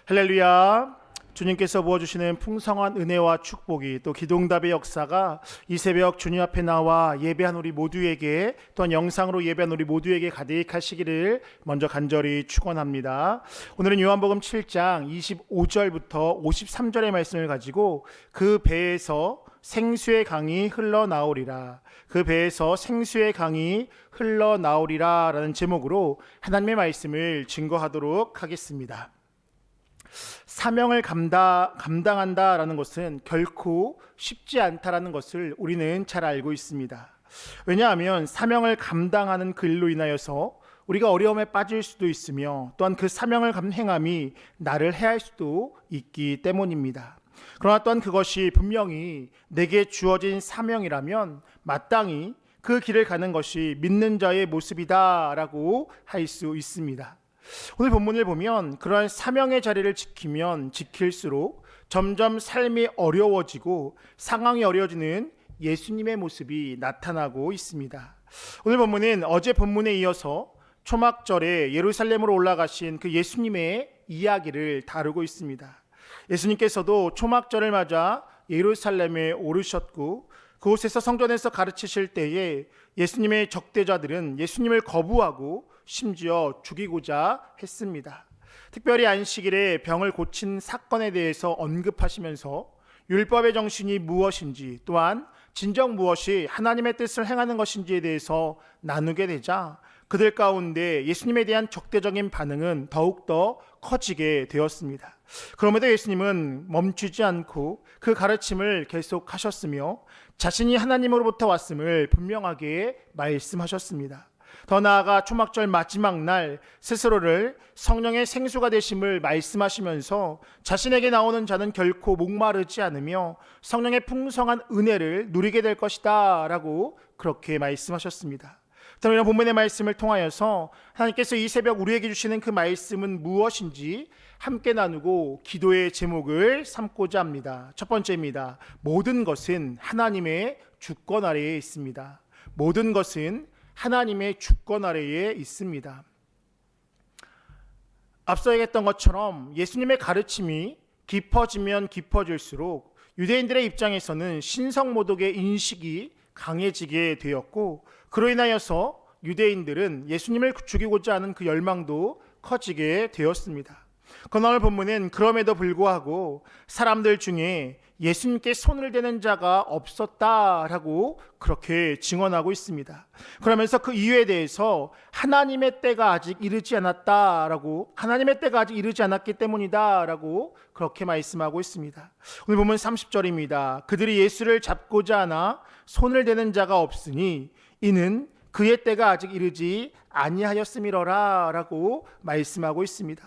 할렐루야. 주님께서 부어주시는 풍성한 은혜와 축복이 또 기도응답의 역사가 이 새벽 주님 앞에 나와 예배한 우리 모두에게 또한 영상으로 예배한 우리 모두에게 가득하시기를 먼저 간절히 축원합니다. 오늘은 요한복음 7장 25절부터 53절의 말씀을 가지고 그 배에서 생수의 강이 흘러나오리라, 그 배에서 생수의 강이 흘러나오리라 라는 제목으로 하나님의 말씀을 증거하도록 하겠습니다. 사명을 감당한다라는 것은 결코 쉽지 않다라는 것을 우리는 잘 알고 있습니다. 왜냐하면 사명을 감당하는 그 일로 인하여서 우리가 어려움에 빠질 수도 있으며 또한 그 사명을 행함이 나를 해할 수도 있기 때문입니다. 그러나 또한 그것이 분명히 내게 주어진 사명이라면 마땅히 그 길을 가는 것이 믿는 자의 모습이다라고 할 수 있습니다. 오늘 본문을 보면 그러한 사명의 자리를 지키면 지킬수록 점점 삶이 어려워지고 상황이 어려워지는 예수님의 모습이 나타나고 있습니다. 오늘 본문은 어제 본문에 이어서 초막절에 예루살렘으로 올라가신 그 예수님의 이야기를 다루고 있습니다. 예수님께서도 초막절을 맞아 예루살렘에 오르셨고 그곳에서 성전에서 가르치실 때에 예수님의 적대자들은 예수님을 거부하고 심지어 죽이고자 했습니다. 특별히 안식일에 병을 고친 사건에 대해서 언급하시면서 율법의 정신이 무엇인지 또한 진정 무엇이 하나님의 뜻을 행하는 것인지에 대해서 나누게 되자 그들 가운데 예수님에 대한 적대적인 반응은 더욱더 커지게 되었습니다. 그럼에도 예수님은 멈추지 않고 그 가르침을 계속하셨으며 자신이 하나님으로부터 왔음을 분명하게 말씀하셨습니다. 더 나아가 초막절 마지막 날 스스로를 성령의 생수가 되심을 말씀하시면서 자신에게 나오는 자는 결코 목마르지 않으며 성령의 풍성한 은혜를 누리게 될 것이다 라고 그렇게 말씀하셨습니다. 이런 본문의 말씀을 통하여서 하나님께서 이 새벽 우리에게 주시는 그 말씀은 무엇인지 함께 나누고 기도의 제목을 삼고자 합니다. 첫 번째입니다. 모든 것은 하나님의 주권 아래에 있습니다. 모든 것은 하나님의 주권 아래에 있습니다. 앞서 얘기했던 것처럼 예수님의 가르침이 깊어지면 깊어질수록 유대인들의 입장에서는 신성모독의 인식이 강해지게 되었고 그로 인하여서 유대인들은 예수님을 죽이고자 하는 그 열망도 커지게 되었습니다. 그러나 오늘 본문은 그럼에도 불구하고 사람들 중에 예수님께 손을 대는 자가 없었다라고 그렇게 증언하고 있습니다. 그러면서 그 이유에 대해서 하나님의 때가 아직 이르지 않았다라고, 하나님의 때가 아직 이르지 않았기 때문이다라고 그렇게 말씀하고 있습니다. 오늘 보면 30절입니다. 그들이 예수를 잡고자 하나 손을 대는 자가 없으니 이는 그의 때가 아직 이르지 아니하였음이로라 라고 말씀하고 있습니다.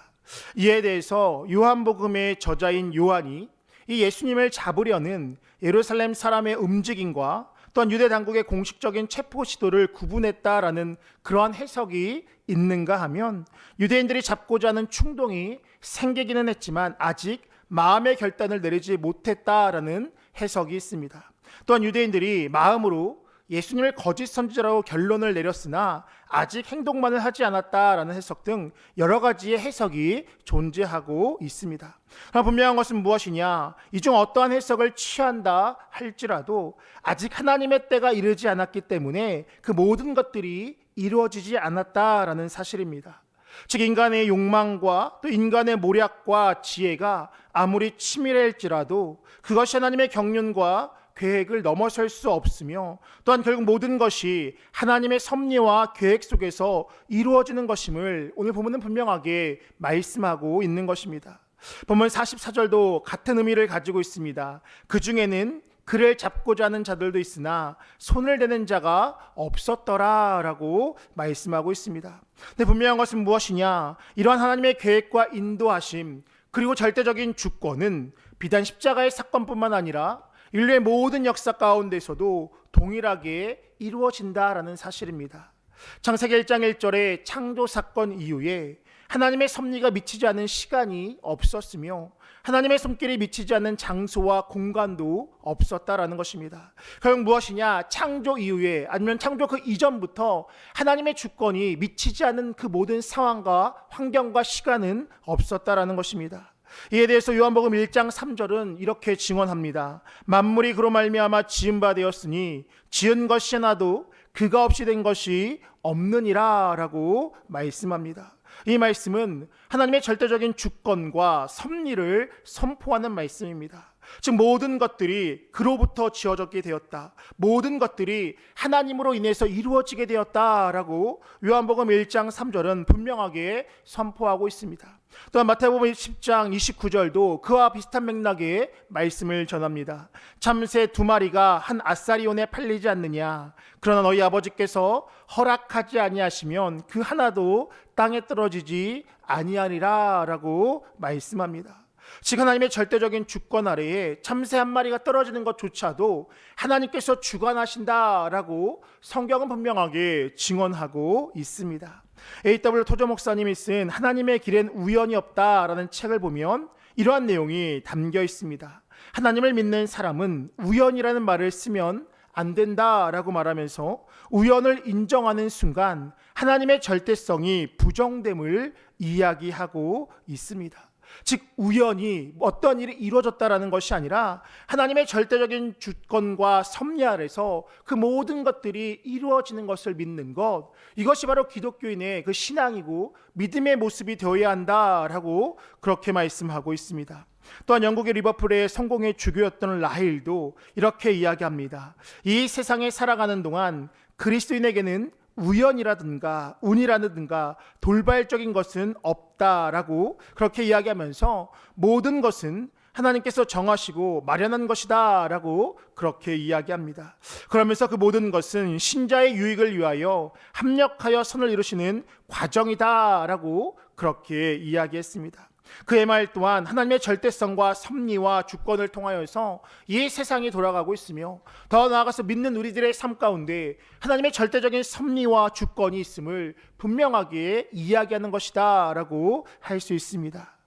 이에 대해서 요한복음의 저자인 요한이 이 예수님을 잡으려는 예루살렘 사람의 움직임과 또한 유대 당국의 공식적인 체포 시도를 구분했다라는 그러한 해석이 있는가 하면 유대인들이 잡고자 하는 충동이 생기기는 했지만 아직 마음의 결단을 내리지 못했다라는 해석이 있습니다. 또한 유대인들이 마음으로 예수님을 거짓 선지자라고 결론을 내렸으나 아직 행동만을 하지 않았다라는 해석 등 여러 가지의 해석이 존재하고 있습니다. 그러나 분명한 것은 무엇이냐? 이 중 어떠한 해석을 취한다 할지라도 아직 하나님의 때가 이르지 않았기 때문에 그 모든 것들이 이루어지지 않았다라는 사실입니다. 즉 인간의 욕망과 또 인간의 모략과 지혜가 아무리 치밀할지라도 그것이 하나님의 경륜과 계획을 넘어설 수 없으며 또한 결국 모든 것이 하나님의 섭리와 계획 속에서 이루어지는 것임을 오늘 본문은 분명하게 말씀하고 있는 것입니다. 본문 44절도 같은 의미를 가지고 있습니다. 그 중에는 그를 잡고자 하는 자들도 있으나 손을 대는 자가 없었더라 라고 말씀하고 있습니다. 근데 분명한 것은 무엇이냐? 이러한 하나님의 계획과 인도하심 그리고 절대적인 주권은 비단 십자가의 사건뿐만 아니라 인류의 모든 역사 가운데서도 동일하게 이루어진다라는 사실입니다. 창세기 1장 1절의 창조 사건 이후에 하나님의 섭리가 미치지 않은 시간이 없었으며 하나님의 손길이 미치지 않는 장소와 공간도 없었다라는 것입니다. 결국 무엇이냐? 창조 이후에 아니면 창조 그 이전부터 하나님의 주권이 미치지 않은 그 모든 상황과 환경과 시간은 없었다라는 것입니다. 이에 대해서 요한복음 1장 3절은 이렇게 증언합니다. 만물이 그로 말미암아 지은 바 되었으니 지은 것이 하나도 그가 없이 된 것이 없느니라 라고 말씀합니다. 이 말씀은 하나님의 절대적인 주권과 섭리를 선포하는 말씀입니다. 즉 모든 것들이 그로부터 지어졌게 되었다. 모든 것들이 하나님으로 인해서 이루어지게 되었다라고 요한복음 1장 3절은 분명하게 선포하고 있습니다. 또한 마태복음 10장 29절도 그와 비슷한 맥락의 말씀을 전합니다. 참새 2마리가 한 아사리온에 팔리지 않느냐? 그러나 너희 아버지께서 허락하지 아니하시면 그 하나도 땅에 떨어지지 아니하리라 라고 말씀합니다. 즉 하나님의 절대적인 주권 아래에 참새 한 마리가 떨어지는 것조차도 하나님께서 주관하신다라고 성경은 분명하게 증언하고 있습니다. A.W. 토저 목사님이 쓴 하나님의 길엔 우연이 없다라는 책을 보면 이러한 내용이 담겨 있습니다. 하나님을 믿는 사람은 우연이라는 말을 쓰면 안 된다라고 말하면서 우연을 인정하는 순간 하나님의 절대성이 부정됨을 이야기하고 있습니다. 즉 우연히 어떤 일이 이루어졌다라는 것이 아니라 하나님의 절대적인 주권과 섭리 아래서 그 모든 것들이 이루어지는 것을 믿는 것, 이것이 바로 기독교인의 그 신앙이고 믿음의 모습이 되어야 한다라고 그렇게 말씀하고 있습니다. 또한 영국의 리버풀의 성공의 주교였던 라헬도 이렇게 이야기합니다. 이 세상에 살아가는 동안 그리스도인에게는 우연이라든가 운이라든가 돌발적인 것은 없다라고 그렇게 이야기하면서 모든 것은 하나님께서 정하시고 마련한 것이다 라고 그렇게 이야기합니다. 그러면서 그 모든 것은 신자의 유익을 위하여 합력하여 선을 이루시는 과정이다 라고 그렇게 이야기했습니다. 그의 말 또한 하나님의 절대성과 섭리와 주권을 통하여서 이 세상이 돌아가고 있으며 더 나아가서 믿는 우리들의 삶 가운데 하나님의 절대적인 섭리와 주권이 있음을 분명하게 이야기하는 것이다 라고 할 수 있습니다.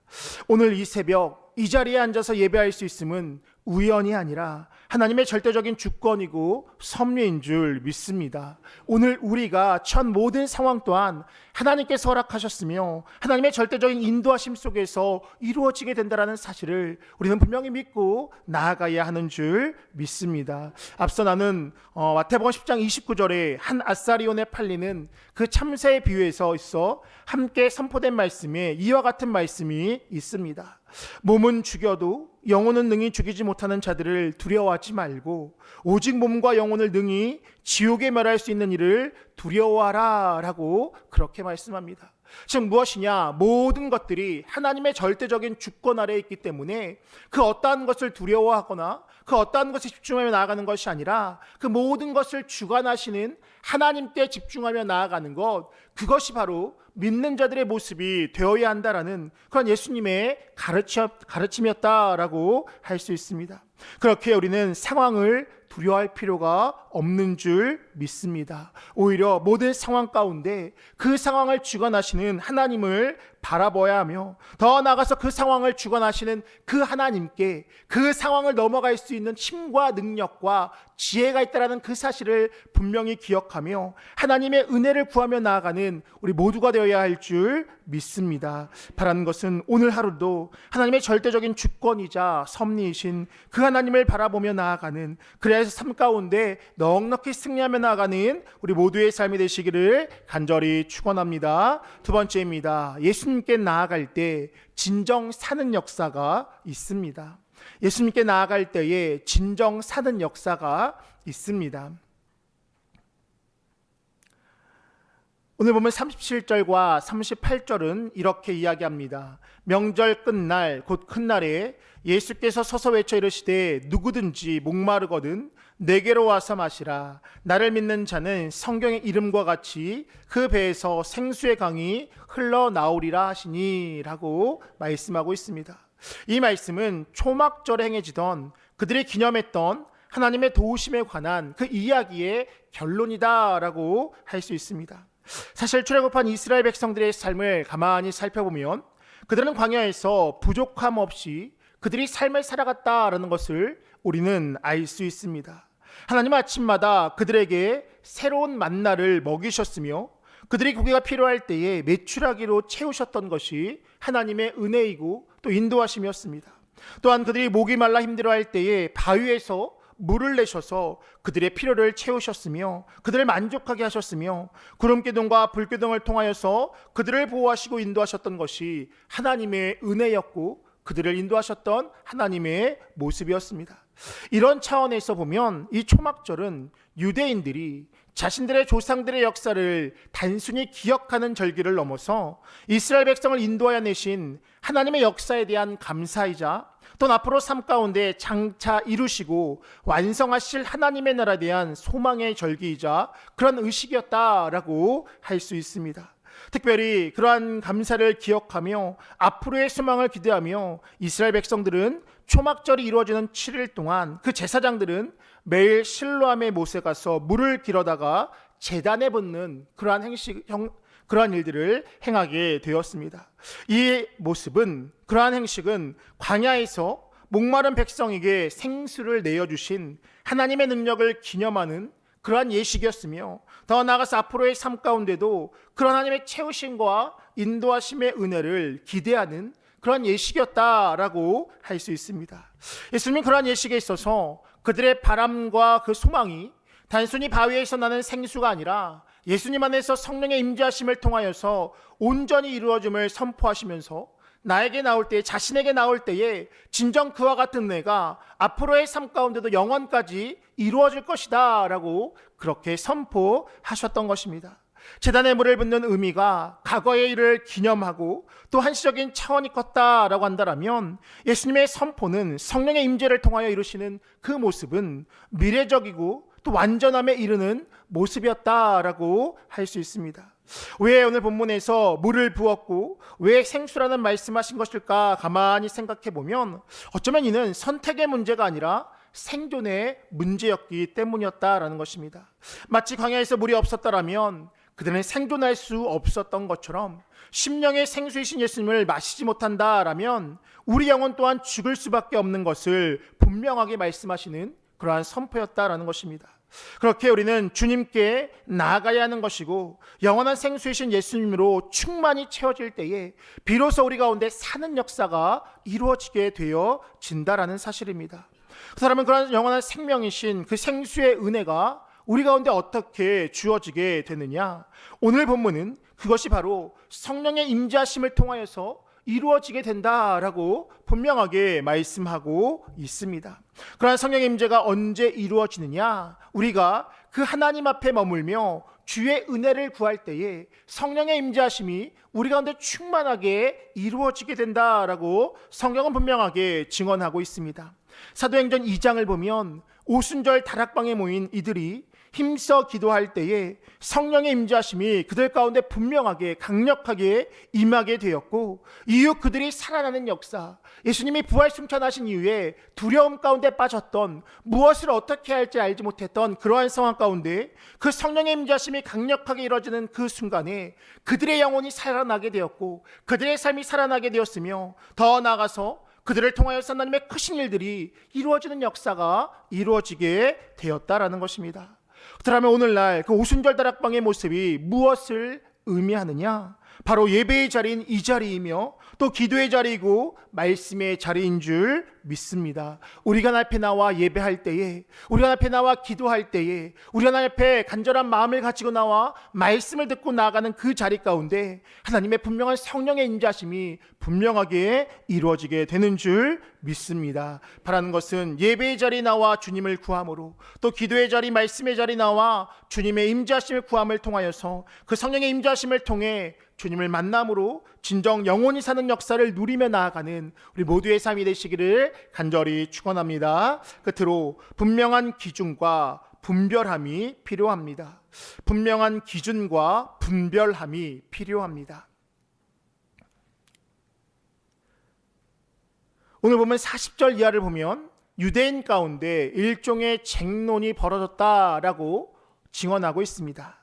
오늘 이 새벽 이 자리에 앉아서 예배할 수 있음은 우연이 아니라 하나님의 절대적인 주권이고 섭리인 줄 믿습니다. 오늘 우리가 첫 모든 상황 또한 하나님께서 허락하셨으며 하나님의 절대적인 인도하심 속에서 이루어지게 된다는 사실을 우리는 분명히 믿고 나아가야 하는 줄 믿습니다. 앞서 나는 마태복음 10장 29절에 한 아사리온에 팔리는 그 참새의 비유에서 있어 함께 선포된 말씀에 이와 같은 말씀이 있습니다. 몸은 죽여도 영혼은 능히 죽이지 못하는 자들을 두려워하지 말고 오직 몸과 영혼을 능히 지옥에 멸할 수 있는 일을 두려워하라 라고 그렇게 말씀합니다. 즉 무엇이냐? 모든 것들이 하나님의 절대적인 주권 아래에 있기 때문에 그 어떠한 것을 두려워하거나 그 어떠한 것에 집중하며 나아가는 것이 아니라 그 모든 것을 주관하시는 하나님께 집중하며 나아가는 것, 그것이 바로 믿는 자들의 모습이 되어야 한다라는 그런 예수님의 가르침이었다라고 할 수 있습니다. 그렇게 우리는 상황을 두려워할 필요가 없는 줄 믿습니다. 오히려 모든 상황 가운데 그 상황을 주관하시는 하나님을 바라봐야 하며 더 나아가서 그 상황을 주관하시는 그 하나님께 그 상황을 넘어갈 수 있는 힘과 능력과 지혜가 있다는 그 사실을 분명히 기억하며 하나님의 은혜를 구하며 나아가는 우리 모두가 되어야 할 줄 믿습니다. 바라는 것은 오늘 하루도 하나님의 절대적인 주권이자 섭리이신 그 하나님을 바라보며 나아가는, 그래서 삶 가운데 넉넉히 승리하며 나아가는 우리 모두의 삶이 되시기를 간절히 축원합니다. 두 번째입니다. 예수님께 나아갈 때 진정 사는 역사가 있습니다. 예수님께 나아갈 때에 진정 사는 역사가 있습니다. 오늘 보면 37절과 38절은 이렇게 이야기합니다. 명절 끝날 곧 큰 날에 예수께서 서서 외쳐 이르시되 누구든지 목마르거든 내게로 와서 마시라. 나를 믿는 자는 성경의 이름과 같이 그 배에서 생수의 강이 흘러나오리라 하시니 라고 말씀하고 있습니다. 이 말씀은 초막절에 행해지던 그들이 기념했던 하나님의 도우심에 관한 그 이야기의 결론이다라고 할 수 있습니다. 사실 출애굽한 이스라엘 백성들의 삶을 가만히 살펴보면 그들은 광야에서 부족함 없이 그들이 삶을 살아갔다라는 것을 우리는 알 수 있습니다. 하나님 아침마다 그들에게 새로운 만나를 먹이셨으며 그들이 고기가 필요할 때에 메추라기로 채우셨던 것이 하나님의 은혜이고 또 인도하심이었습니다. 또한 그들이 목이 말라 힘들어할 때에 바위에서 물을 내셔서 그들의 필요를 채우셨으며 그들을 만족하게 하셨으며 구름기둥과 불기둥을 통하여서 그들을 보호하시고 인도하셨던 것이 하나님의 은혜였고 그들을 인도하셨던 하나님의 모습이었습니다. 이런 차원에서 보면 이 초막절은 유대인들이 자신들의 조상들의 역사를 단순히 기억하는 절기를 넘어서 이스라엘 백성을 인도하여 내신 하나님의 역사에 대한 감사이자 또 앞으로 삶 가운데 장차 이루시고 완성하실 하나님의 나라에 대한 소망의 절기이자 그런 의식이었다라고 할 수 있습니다. 특별히 그러한 감사를 기억하며 앞으로의 소망을 기대하며 이스라엘 백성들은 초막절이 이루어지는 7일 동안 그 제사장들은 매일 실로암의 못에 가서 물을 길어다가 제단에 붓는 그러한 일들을 행하게 되었습니다. 이 모습은 그러한 행식은 광야에서 목마른 백성에게 생수를 내어주신 하나님의 능력을 기념하는 그러한 예식이었으며 더 나아가서 앞으로의 삶 가운데도 그런 하나님의 채우심과 인도하심의 은혜를 기대하는 그런 예식이었다라고 할 수 있습니다. 예수님은 그러한 예식에 있어서 그들의 바람과 그 소망이 단순히 바위에서 나는 생수가 아니라 예수님 안에서 성령의 임재하심을 통하여서 온전히 이루어짐을 선포하시면서 나에게 나올 때, 자신에게 나올 때에 진정 그와 같은 은혜가 앞으로의 삶 가운데도 영원까지 이루어질 것이다 라고 그렇게 선포하셨던 것입니다. 제단에 물을 붓는 의미가 과거의 일을 기념하고 또 한시적인 차원이 컸다라고 한다면 예수님의 선포는 성령의 임재를 통하여 이루시는 그 모습은 미래적이고 또 완전함에 이르는 모습이었다라고 할 수 있습니다. 왜 오늘 본문에서 물을 부었고 왜 생수라는 말씀하신 것일까 가만히 생각해 보면 어쩌면 이는 선택의 문제가 아니라 생존의 문제였기 때문이었다라는 것입니다. 마치 광야에서 물이 없었다라면 그들은 생존할 수 없었던 것처럼 심령의 생수이신 예수님을 마시지 못한다라면 우리 영혼 또한 죽을 수밖에 없는 것을 분명하게 말씀하시는 그러한 선포였다라는 것입니다. 그렇게 우리는 주님께 나아가야 하는 것이고 영원한 생수이신 예수님으로 충만히 채워질 때에 비로소 우리 가운데 사는 역사가 이루어지게 되어진다라는 사실입니다. 그 사람은 그런 영원한 생명이신 그 생수의 은혜가 우리 가운데 어떻게 주어지게 되느냐? 오늘 본문은 그것이 바로 성령의 임재하심을 통하여서 이루어지게 된다라고 분명하게 말씀하고 있습니다. 그러한 성령의 임재가 언제 이루어지느냐? 우리가 그 하나님 앞에 머물며 주의 은혜를 구할 때에 성령의 임재하심이 우리 가운데 충만하게 이루어지게 된다라고 성경은 분명하게 증언하고 있습니다. 사도행전 2장을 보면 오순절 다락방에 모인 이들이 힘써 기도할 때에 성령의 임재하심이 그들 가운데 분명하게 강력하게 임하게 되었고 이후 그들이 살아나는 역사, 예수님이 부활 승천하신 이후에 두려움 가운데 빠졌던 무엇을 어떻게 할지 알지 못했던 그러한 상황 가운데 그 성령의 임재하심이 강력하게 이루어지는 그 순간에 그들의 영혼이 살아나게 되었고 그들의 삶이 살아나게 되었으며 더 나아가서 그들을 통하여서 하나님의 크신 일들이 이루어지는 역사가 이루어지게 되었다라는 것입니다. 그렇다면 오늘날 그 오순절 다락방의 모습이 무엇을 의미하느냐? 바로 예배의 자리인 이 자리이며 또 기도의 자리이고 말씀의 자리인 줄 믿습니다. 우리가 하나님 앞에 나와 예배할 때에, 우리가 하나님 앞에 나와 기도할 때에, 우리가 하나님 앞에 간절한 마음을 가지고 나와 말씀을 듣고 나아가는 그 자리 가운데 하나님의 분명한 성령의 인자심이 분명하게 이루어지게 되는 줄 믿습니다. 바라는 것은 예배의 자리 나와 주님을 구함으로 또 기도의 자리, 말씀의 자리 나와 주님의 임재하심을 구함을 통하여서 그 성령의 임재하심을 통해 주님을 만남으로 진정 영원히 사는 역사를 누리며 나아가는 우리 모두의 삶이 되시기를 간절히 축원합니다. 끝으로 분명한 기준과 분별함이 필요합니다. 분명한 기준과 분별함이 필요합니다. 오늘 보면 40절 이하를 보면 유대인 가운데 일종의 쟁론이 벌어졌다라고 증언하고 있습니다.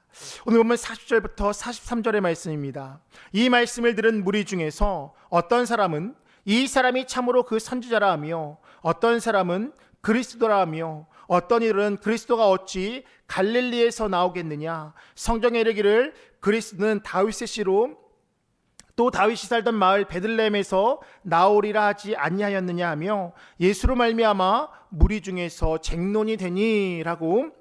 오늘 보면 40절부터 43절의 말씀입니다. 이 말씀을 들은 무리 중에서 어떤 사람은 이 사람이 참으로 그 선지자라 하며 어떤 사람은 그리스도라 하며 어떤 이들은 그리스도가 어찌 갈릴리에서 나오겠느냐, 성경에 이르기를 그리스도는 다윗의 씨로 또 다윗이 살던 마을 베들레헴에서 나오리라 하지 아니하였느냐 하며 예수로 말미암아 무리 중에서 쟁론이 되니라고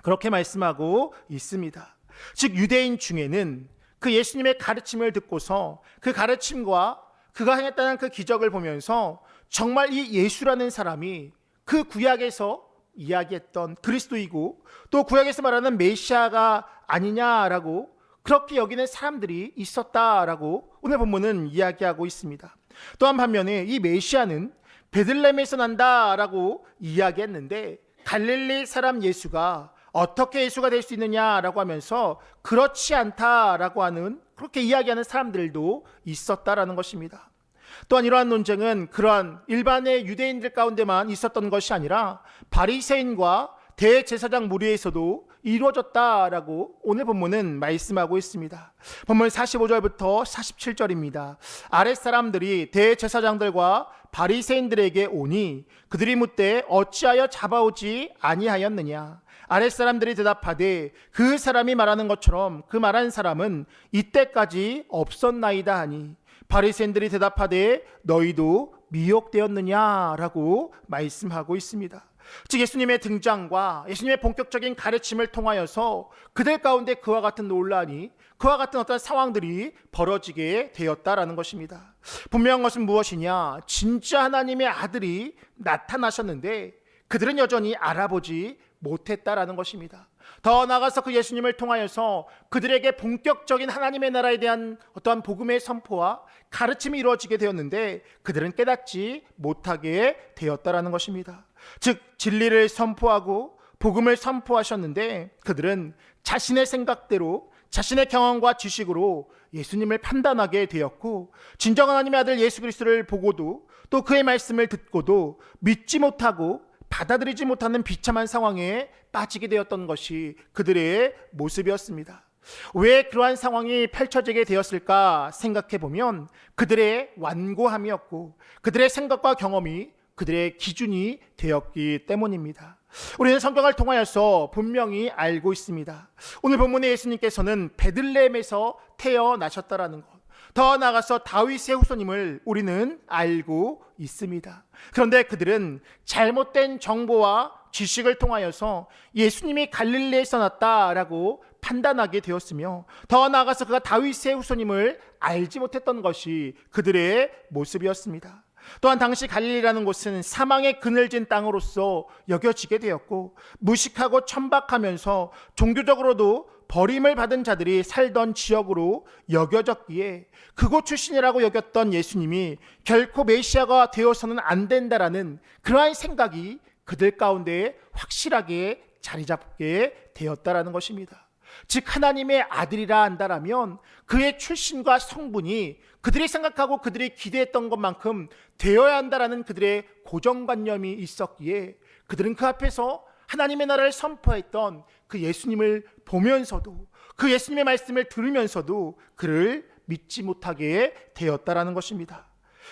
그렇게 말씀하고 있습니다. 즉 유대인 중에는 그 예수님의 가르침을 듣고서 그 가르침과 그가 행했다는 그 기적을 보면서 정말 이 예수라는 사람이 그 구약에서 이야기했던 그리스도이고 또 구약에서 말하는 메시아가 아니냐라고 그렇게 여기는 사람들이 있었다라고 오늘 본문은 이야기하고 있습니다. 또한 반면에 이 메시아는 베들레헴에서 난다라고 이야기했는데 갈릴리 사람 예수가 어떻게 예수가 될 수 있느냐라고 하면서 그렇지 않다라고 하는 그렇게 이야기하는 사람들도 있었다라는 것입니다. 또한 이러한 논쟁은 그러한 일반의 유대인들 가운데만 있었던 것이 아니라 바리새인과 대제사장 무리에서도 이루어졌다라고 오늘 본문은 말씀하고 있습니다. 본문 45절부터 47절입니다. 아랫사람들이 대제사장들과 바리새인들에게 오니 그들이 묻되 어찌하여 잡아오지 아니하였느냐. 아랫사람들이 대답하되 그 사람이 말하는 것처럼 그 말한 사람은 이때까지 없었나이다 하니 바리새인들이 대답하되 너희도 미혹되었느냐라고 말씀하고 있습니다. 즉 예수님의 등장과 예수님의 본격적인 가르침을 통하여서 그들 가운데 그와 같은 논란이, 그와 같은 어떤 상황들이 벌어지게 되었다라는 것입니다. 분명한 것은 무엇이냐? 진짜 하나님의 아들이 나타나셨는데 그들은 여전히 알아보지 못했다라는 것입니다. 더 나아가서 그 예수님을 통하여서 그들에게 본격적인 하나님의 나라에 대한 어떠한 복음의 선포와 가르침이 이루어지게 되었는데 그들은 깨닫지 못하게 되었다라는 것입니다. 즉 진리를 선포하고 복음을 선포하셨는데 그들은 자신의 생각대로 자신의 경험과 지식으로 예수님을 판단하게 되었고 진정한 하나님의 아들 예수 그리스도를 보고도 또 그의 말씀을 듣고도 믿지 못하고 받아들이지 못하는 비참한 상황에 빠지게 되었던 것이 그들의 모습이었습니다. 왜 그러한 상황이 펼쳐지게 되었을까 생각해 보면 그들의 완고함이었고 그들의 생각과 경험이 그들의 기준이 되었기 때문입니다. 우리는 성경을 통하여서 분명히 알고 있습니다. 오늘 본문의 예수님께서는 베들레헴에서 태어나셨다라는 것, 더 나아가서 다윗의 후손임을 우리는 알고 있습니다. 그런데 그들은 잘못된 정보와 지식을 통하여서 예수님이 갈릴리에서 났다라고 판단하게 되었으며 더 나아가서 그가 다윗의 후손임을 알지 못했던 것이 그들의 모습이었습니다. 또한 당시 갈릴리라는 곳은 사망의 그늘진 땅으로서 여겨지게 되었고 무식하고 천박하면서 종교적으로도 버림을 받은 자들이 살던 지역으로 여겨졌기에 그곳 출신이라고 여겼던 예수님이 결코 메시아가 되어서는 안 된다라는 그러한 생각이 그들 가운데 확실하게 자리 잡게 되었다라는 것입니다. 즉 하나님의 아들이라 한다라면 그의 출신과 성분이 그들이 생각하고 그들이 기대했던 것만큼 되어야 한다라는 그들의 고정관념이 있었기에 그들은 그 앞에서 하나님의 나라를 선포했던 그 예수님을 보면서도 그 예수님의 말씀을 들으면서도 그를 믿지 못하게 되었다라는 것입니다.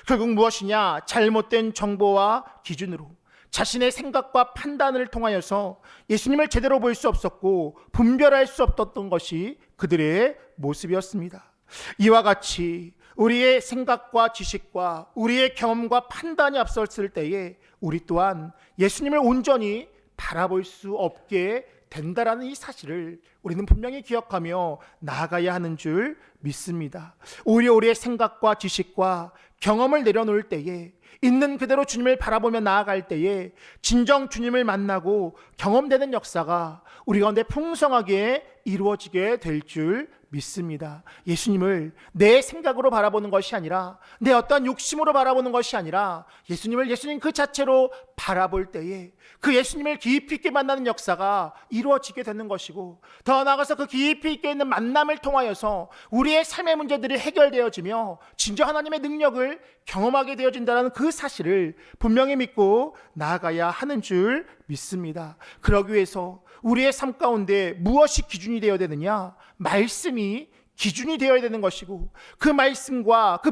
결국 무엇이냐? 잘못된 정보와 기준으로 자신의 생각과 판단을 통하여서 예수님을 제대로 볼 수 없었고 분별할 수 없었던 것이 그들의 모습이었습니다. 이와 같이 우리의 생각과 지식과 우리의 경험과 판단이 앞섰을 때에 우리 또한 예수님을 온전히 바라볼 수 없게 된다라는 이 사실을 우리는 분명히 기억하며 나아가야 하는 줄 믿습니다. 오히려 우리의 생각과 지식과 경험을 내려놓을 때에 있는 그대로 주님을 바라보며 나아갈 때에 진정 주님을 만나고 경험되는 역사가 우리 가운데 풍성하게 이루어지게 될 줄 믿습니다. 예수님을 내 생각으로 바라보는 것이 아니라, 내 어떠한 욕심으로 바라보는 것이 아니라, 예수님을 예수님 그 자체로 바라볼 때에 그 예수님을 깊이 있게 만나는 역사가 이루어지게 되는 것이고, 더 나아가서 그 깊이 있게 있는 만남을 통하여서 우리의 삶의 문제들이 해결되어지며 진정 하나님의 능력을 경험하게 되어진다는 그 사실을 분명히 믿고 나아가야 하는 줄 믿습니다. 그러기 위해서 우리의 삶 가운데 무엇이 기준이 되어야 되느냐? 말씀이 기준이 되어야 되는 것이고, 그 말씀과 그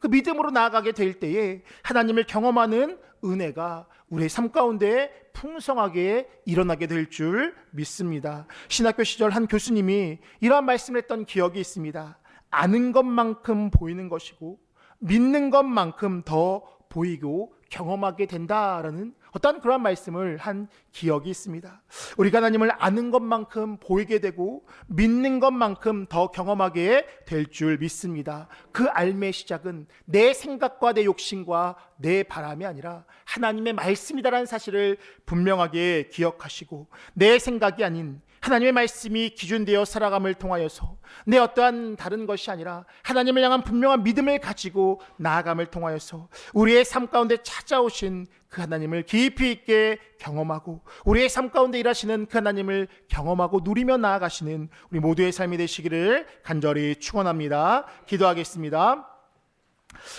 믿음으로 나아가게 될 때에 하나님을 경험하는 은혜가 우리의 삶 가운데 풍성하게 일어나게 될 줄 믿습니다. 신학교 시절 한 교수님이 이러한 말씀을 했던 기억이 있습니다. 아는 것만큼 보이는 것이고 믿는 것만큼 더 보이고 경험하게 된다라는 어떤 그런 말씀을 한 기억이 있습니다. 우리가 하나님을 아는 것만큼 보이게 되고 믿는 것만큼 더 경험하게 될 줄 믿습니다. 그 삶의 시작은 내 생각과 내 욕심과 내 바람이 아니라 하나님의 말씀이다라는 사실을 분명하게 기억하시고, 내 생각이 아닌 하나님의 말씀이 기준되어 살아감을 통하여서 내 어떠한 다른 것이 아니라 하나님을 향한 분명한 믿음을 가지고 나아감을 통하여서 우리의 삶 가운데 찾아오신 그 하나님을 깊이 있게 경험하고, 우리의 삶 가운데 일하시는 그 하나님을 경험하고 누리며 나아가시는 우리 모두의 삶이 되시기를 간절히 축원합니다. 기도하겠습니다.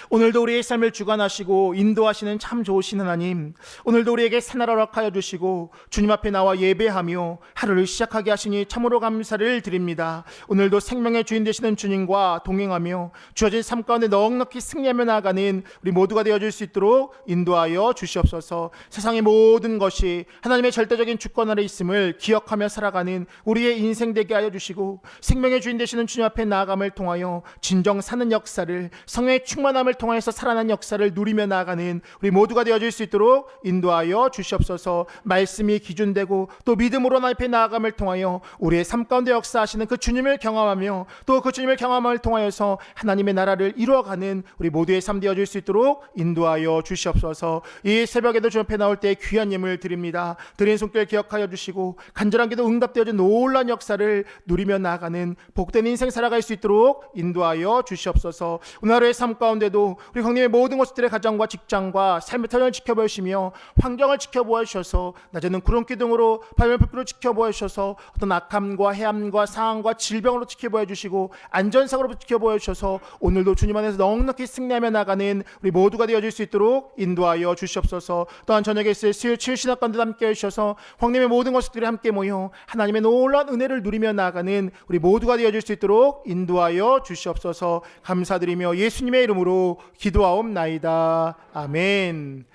오늘도 우리의 삶을 주관하시고 인도하시는 참 좋으신 하나님, 오늘도 우리에게 새날 허락하여 주시고 주님 앞에 나와 예배하며 하루를 시작하게 하시니 참으로 감사를 드립니다. 오늘도 생명의 주인 되시는 주님과 동행하며 주어진 삶 가운데 넉넉히 승리하며 나아가는 우리 모두가 되어줄 수 있도록 인도하여 주시옵소서. 세상의 모든 것이 하나님의 절대적인 주권 아래 있음을 기억하며 살아가는 우리의 인생 되게 하여 주시고, 생명의 주인 되시는 주님 앞에 나아감을 통하여 진정 사는 역사를, 성령의 충만함을 통해서 살아난 역사를 누리며 나아가는 우리 모두가 되어줄 수 있도록 인도하여 주시옵소서. 말씀이 기준되고 또 믿음으로 하나님 앞에 나아감을 통하여 우리의 삶 가운데 역사하시는 그 주님을 경험하며 또 그 주님을 경험함을 통하여서 하나님의 나라를 이루어가는 우리 모두의 삶 되어줄 수 있도록 인도하여 주시옵소서. 이 새벽에도 주님 앞에 나올 때 귀한 예물 드립니다. 드린 손길 기억하여 주시고 간절한 기도 응답되어진 놀라운 역사를 누리며 나아가는 복된 인생 살아갈 수 있도록 인도하여 주시옵소서. 오늘 하루의 삶 가운데도 우리 형님의 모든 것들의 가정과 직장과 삶의 터전을 지켜보아 주시며 환경을 지켜보아 주셔서 낮에는 구름 기둥으로 밤에는 불길로 지켜보아 주셔서 어떤 악함과 해함과 상함과 질병으로 지켜보아 주시고 안전상으로 지켜보아 주셔서 오늘도 주님 안에서 넉넉히 승리하며 나가는 우리 모두가 되어줄 수 있도록 인도하여 주시옵소서. 또한 저녁에 있을 수요 치유신학 가운데 함께 해주셔서 형님의 모든 것들이 함께 모여 하나님의 놀라운 은혜를 누리며 나가는 우리 모두가 되어줄 수 있도록 인도하여 주시옵소서. 감사드리며 예수님의 이름으로 기도하옵나이다. 아멘.